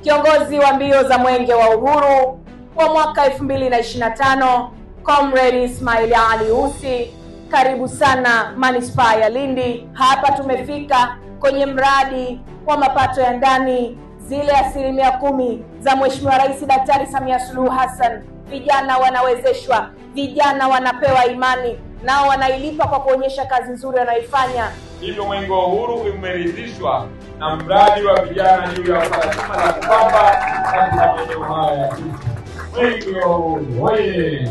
kiongozi wa mbio za Mwenge wa Uhuru wa mwaka 2025, Comrade Ismail Ali Ussi. Karibu sana Manispaa ya Lindi. Hapa tumefika kwenye mradi wa mapato ya ndani, zile 10% za Mheshimiwa Rais Daktari Samia Suluhu Hassan. Vijana wanawezeshwa, vijana wanapewa imani, nao wanailipa kwa kuonyesha kazi nzuri wanaifanya. Hivyo Mwenge wa Uhuru umeridhishwa na mradi wa vijana juu ya swala zima la kupamba katika maeneo haya. Mwenge wa Uhuru oye!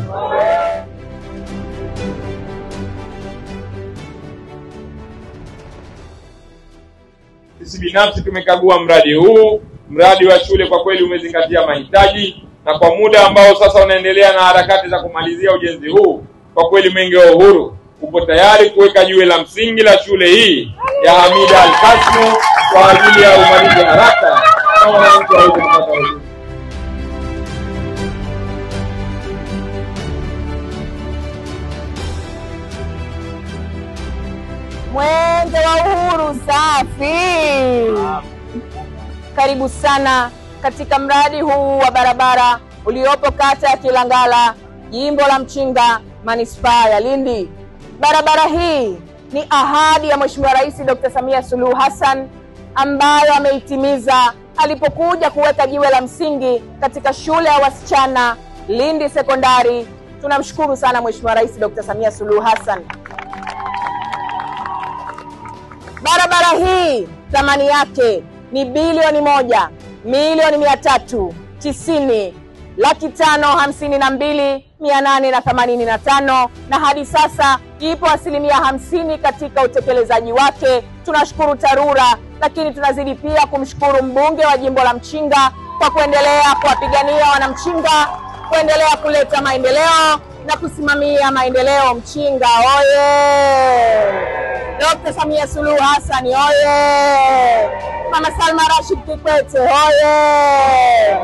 Sisi binafsi tumekagua mradi huu. Mradi wa shule kwa kweli umezingatia mahitaji, na kwa muda ambao sasa unaendelea na harakati za kumalizia ujenzi huu, kwa kweli Mwenge wa Uhuru upo tayari kuweka jiwe la msingi la shule hii ya Hamida Al-Kasmu kwa ajili ya umalizi haraka na wananchi waweze kupata huduma. Mwenge wa Uhuru safi! Karibu sana katika mradi huu wa barabara uliopo kata ya Kilangala, jimbo la Mchinga, Manispaa ya Lindi. Barabara hii ni ahadi ya Mheshimiwa Rais Dr. Samia Suluhu Hassan ambayo ameitimiza alipokuja kuweka jiwe la msingi katika shule ya wasichana Lindi Sekondari. Tunamshukuru sana Mheshimiwa Rais Dr. Samia Suluhu Hassan. Barabara hii thamani yake ni bilioni 1,390,552,885 na hadi sasa ipo 50% katika utekelezaji wake. Tunashukuru TARURA, lakini tunazidi pia kumshukuru mbunge wa jimbo la Mchinga kwa kuendelea kuwapigania wanamchinga, kuendelea kuleta maendeleo na kusimamia maendeleo. Mchinga oye! Dr. Samia Suluhu Hassan oye! Mama Salma Rashid Kikwete oye!